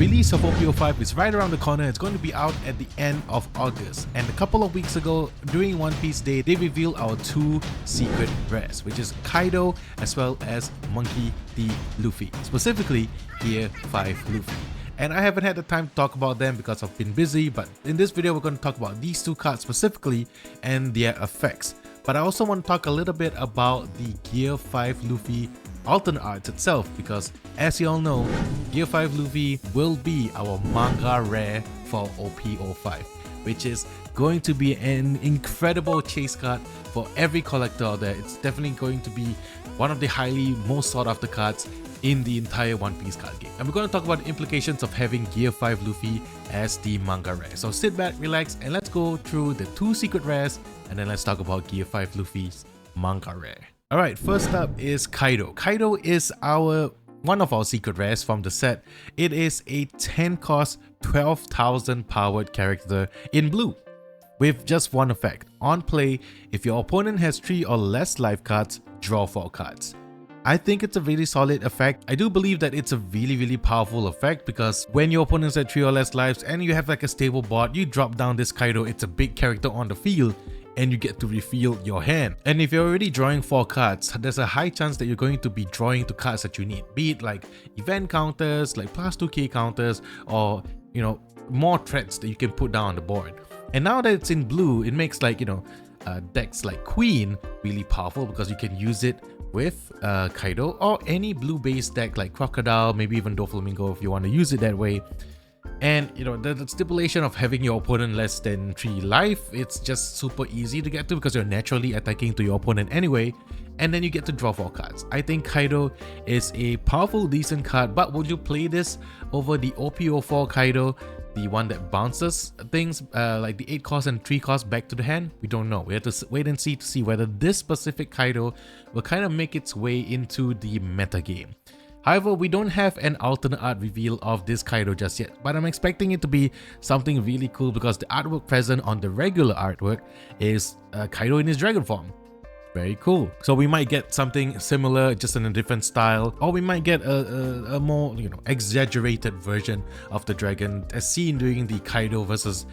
release of OP-05 is right around the corner. It's going to be out at the end of August. And a couple of weeks ago, during One Piece Day, they revealed our two secret rares, which is Kaido as well as Monkey D. Luffy, specifically Gear 5 Luffy. And I haven't had the time to talk about them because I've been busy, but in this video we're going to talk about these two cards specifically and their effects. But I also want to talk a little bit about the Gear 5 Luffy alternate arts itself, because as you all know, Gear 5 Luffy will be our manga rare for OP-05, which is going to be an incredible chase card for every collector out there. It's definitely going to be one of the most sought after cards in the entire One Piece card game. And we're going to talk about the implications of having Gear 5 Luffy as the manga rare. So sit back, relax, and let's go through the two secret rares, and then let's talk about Gear 5 Luffy's manga rare. Alright, first up is Kaido. Kaido is one of our secret rares from the set. It is a 10 cost, 12,000 powered character in blue, with just one effect. On play, if your opponent has 3 or less life cards, draw 4 cards. I think it's a really solid effect. I do believe that it's a really powerful effect, because when your opponent's at 3 or less lives and you have like a stable board, you drop down this Kaido. It's a big character on the field and you get to refill your hand. And if you're already drawing 4 cards, there's a high chance that you're going to be drawing to cards that you need, be it like event counters, like plus 2k counters, or more threats that you can put down on the board. And now that it's in blue, it makes like decks like Queen really powerful, because you can use it with Kaido or any blue based deck like Crocodile, maybe even Doflamingo if you want to use it that way. And the stipulation of having your opponent less than 3 life, it's just super easy to get to because you're naturally attacking to your opponent anyway, and then you get to draw 4 cards. I think Kaido is a powerful, decent card, but would you play this over the OP-04 Kaido, the one that bounces things like the 8 cost and 3 cost back to the hand? We don't know. We have to wait and see to see whether this specific Kaido will kind of make its way into the meta game. However, we don't have an alternate art reveal of this Kaido just yet, but I'm expecting it to be something really cool, because the artwork present on the regular artwork is Kaido in his dragon form. Very cool. So we might get something similar, just in a different style, or we might get a more exaggerated version of the dragon as seen during the Kaido versus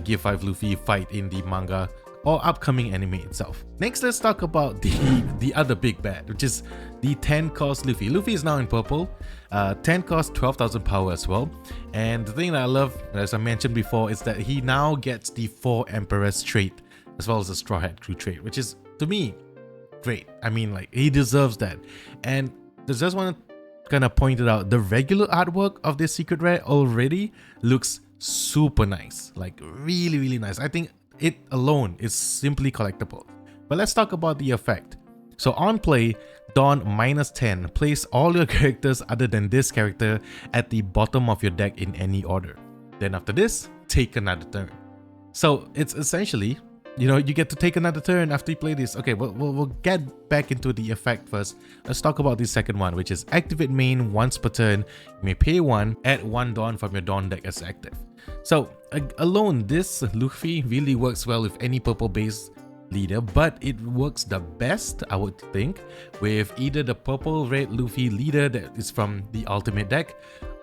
Gear 5 Luffy fight in the manga or upcoming anime itself. Next, let's talk about the other big bad, which is the 10 cost Luffy. Luffy is now in purple, 10 cost, 12,000 power as well. And the thing that I love, as I mentioned before, is that he now gets the 4 Emperors trait as well as the Straw Hat Crew trait, which is, to me, great. I mean, like, he deserves that. And I just want to kind of point it out, the regular artwork of this secret rare already looks super nice, like really nice. I think it alone is simply collectible. But let's talk about the effect. So on play, Dawn -10, place all your characters other than this character at the bottom of your deck in any order. Then after this, take another turn. So it's essentially, you get to take another turn after you play this. Okay, we'll get back into the effect first. Let's talk about the second one, which is activate main once per turn. You may pay 1, add 1 Dawn from your Dawn deck as active. So alone, this Luffy really works well with any purple based leader, but it works the best, I would think, with either the purple red Luffy leader that is from the ultimate deck,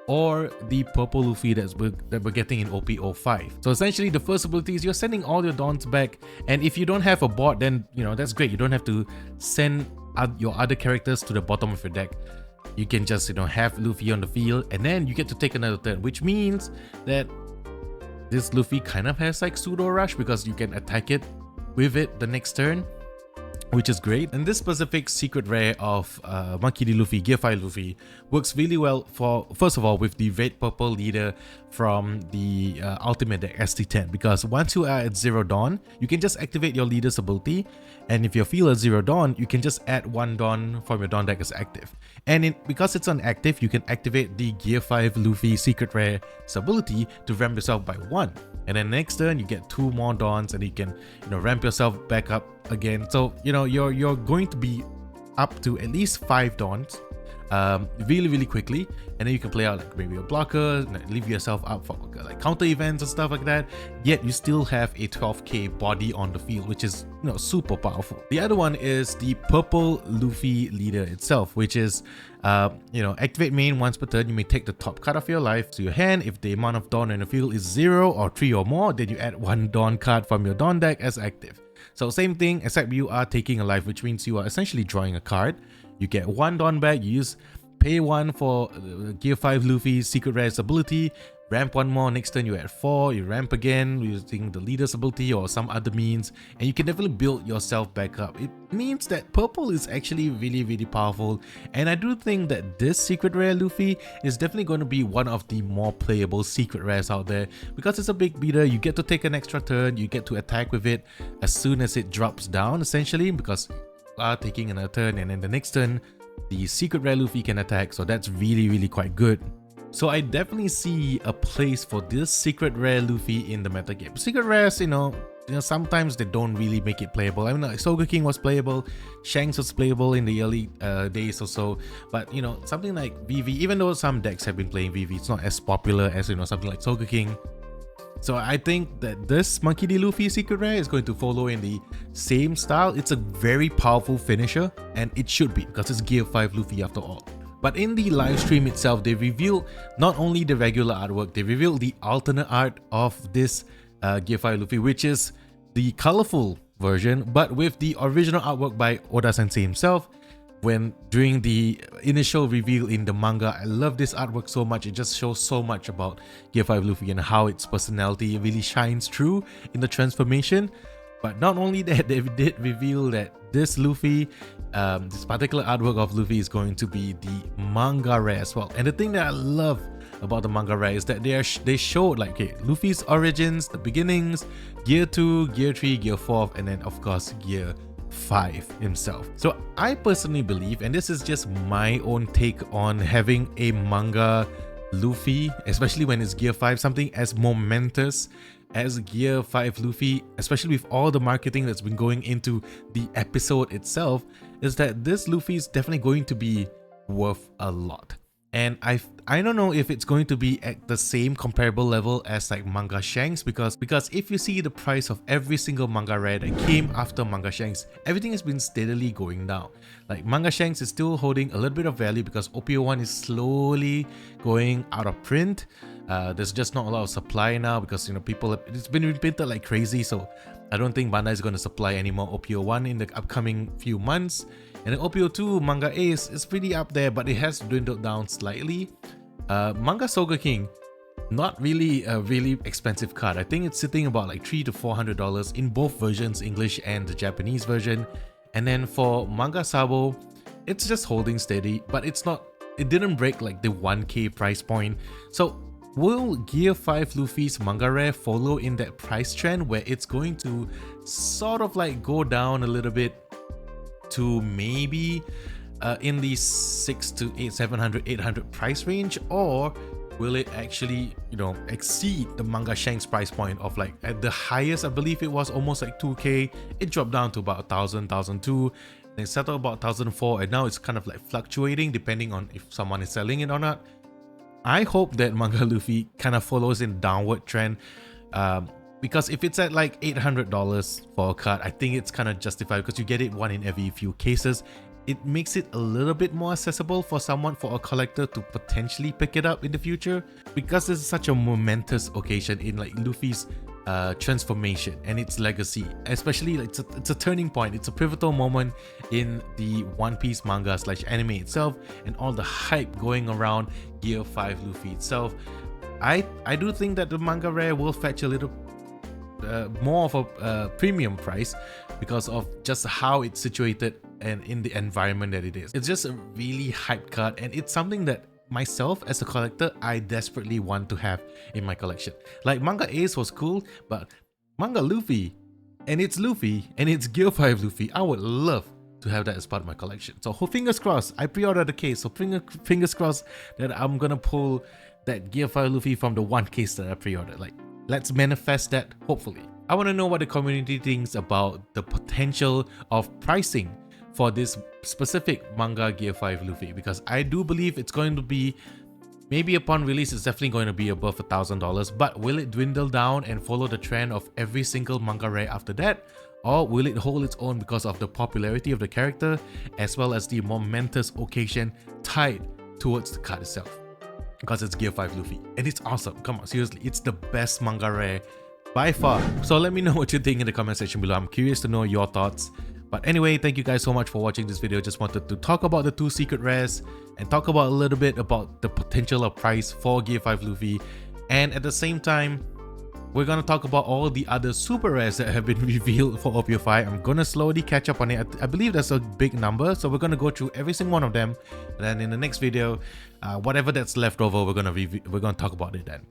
or the purple Luffy that we're getting in OP-05. So essentially, the first ability is you're sending all your Dawns back, and if you don't have a board, then that's great. You don't have to send your other characters to the bottom of your deck. You can just have Luffy on the field, and then you get to take another turn, which means that this Luffy kind of has like pseudo rush, because you can attack it with it the next turn, which is great. And this specific secret rare of Monkey D. Luffy, Gear 5 Luffy, works really well for, first of all, with the red purple leader from the ultimate deck ST10, because once you are at 0 Dawn, you can just activate your leader's ability, and if you feel at 0 Dawn, you can just add 1 Dawn from your Dawn deck as active. And because it's on active, you can activate the Gear 5 Luffy secret rare's ability to ramp yourself by 1. And then next turn, you get 2 more Dawns, and you can ramp yourself back up again. So you're going to be up to at least 5 Dawns really quickly, and then you can play out like maybe a blocker, leave yourself up for like counter events and stuff like that, yet you still have a 12k body on the field, which is, you know, super powerful. The other one is the purple Luffy leader itself, which is you know, activate main once per turn. You may take the top card of your life to your hand. If the amount of Dawn in the field is 0 or 3 or more, then you add 1 Dawn card from your Dawn deck as active. So same thing, except you are taking a life, which means you are essentially drawing a card. You get 1 Dawn back, you pay 1 for Gear 5 Luffy's Secret Rare's ability, ramp 1 more, next turn you add 4, you ramp again using the leader's ability or some other means, and you can definitely build yourself back up. It means that purple is actually really powerful, and I do think that this Secret Rare Luffy is definitely going to be one of the more playable Secret Rares out there, because it's a big beater. You get to take an extra turn, you get to attack with it as soon as it drops down, essentially, because you are taking another turn, and then the next turn the Secret Rare Luffy can attack, so that's really quite good. So I definitely see a place for this Secret Rare Luffy in the meta game. Secret Rares, you know, sometimes they don't really make it playable. I mean, like Sogeking was playable, Shanks was playable in the early days or so, but you know, something like VV, even though some decks have been playing VV, it's not as popular as, you know, something like Sogeking. So I think that this Monkey D. Luffy Secret Rare is going to follow in the same style. It's a very powerful finisher, and it should be, because it's Gear 5 Luffy after all. But in the live stream itself, they revealed not only the regular artwork, they revealed the alternate art of this Gear 5 Luffy, which is the colorful version, but with the original artwork by Oda Sensei himself. During the initial reveal in the manga, I love this artwork so much. It just shows so much about Gear 5 Luffy and how its personality really shines through in the transformation. But not only that, they did reveal that this Luffy, this particular artwork of Luffy is going to be the manga rare as well. And the thing that I love about the manga rare is that they showed like, okay, Luffy's origins, the beginnings, Gear 2, Gear 3, Gear 4, and then of course Gear 5 himself. So I personally believe, and this is just my own take on having a manga Luffy, especially when it's Gear 5, something as momentous as Gear 5 Luffy, especially with all the marketing that's been going into the episode itself, is that this Luffy is definitely going to be worth a lot. And I don't know if it's going to be at the same comparable level as like Manga Shanks, because if you see the price of every single manga rare that came after Manga Shanks, everything has been steadily going down. Like Manga Shanks is still holding a little bit of value because OP-01 is slowly going out of print. There's just not a lot of supply now because, you know, it's been reprinted like crazy, so I don't think Bandai is going to supply any more OP-01 in the upcoming few months. And then OP-02 Manga Ace is pretty up there, but it has dwindled down slightly. Manga Sogeking, not really a really expensive card. I think it's sitting about like $300 to $400 in both versions, English and the Japanese version. And then for Manga Sabo, it's just holding steady, but it didn't break like the 1k price point. So will Gear 5 Luffy's manga rare follow in that price trend where it's going to sort of like go down a little bit to maybe in the 700, 800 price range, or will it actually, you know, exceed the Manga Shanks price point of like, at the highest I believe it was almost like 2k, it dropped down to about 1000, 1002, then settled about 1004, and now it's kind of like fluctuating depending on if someone is selling it or not. I hope that Manga Luffy kind of follows in downward trend, because if it's at like $800 for a card, I think it's kind of justified because you get it one in every few cases. It makes it a little bit more accessible for a collector to potentially pick it up in the future, because it's such a momentous occasion in like Luffy's transformation and its legacy. Especially it's a turning point, it's a pivotal moment in the One Piece manga / anime itself, and all the hype going around Gear 5 Luffy itself. I do think that the manga rare will fetch a little more of a premium price because of just how it's situated and in the environment that it is. It's just a really hyped card, and it's something that myself as a collector, I desperately want to have in my collection. Like Manga Ace was cool, but Manga Luffy, and it's Gear 5 Luffy, I would love to have that as part of my collection. So fingers crossed, I pre-ordered the case, so fingers crossed that I'm gonna pull that Gear 5 Luffy from the one case that I pre-ordered. Like, let's manifest that, hopefully. I want to know what the community thinks about the potential of pricing for this specific manga Gear 5 Luffy, because I do believe it's going to be, maybe upon release, it's definitely going to be above $1,000, but will it dwindle down and follow the trend of every single manga rare after that? Or will it hold its own because of the popularity of the character as well as the momentous occasion tied towards the card itself? Because it's Gear 5 Luffy and it's awesome. Come on, seriously, it's the best manga rare by far. So let me know what you think in the comment section below. I'm curious to know your thoughts. But anyway, thank you guys so much for watching this video. Just wanted to talk about the 2 secret rares and talk about a little bit about the potential of price for Gear 5 Luffy. And at the same time, we're gonna talk about all the other super rares that have been revealed for OP-05. I'm gonna slowly catch up on it. I believe that's a big number, so we're gonna go through every single one of them. And then in the next video, whatever that's left over, we're gonna talk about it then.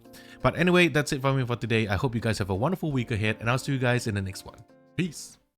But anyway, that's it from me for today. I hope you guys have a wonderful week ahead, and I'll see you guys in the next one. Peace.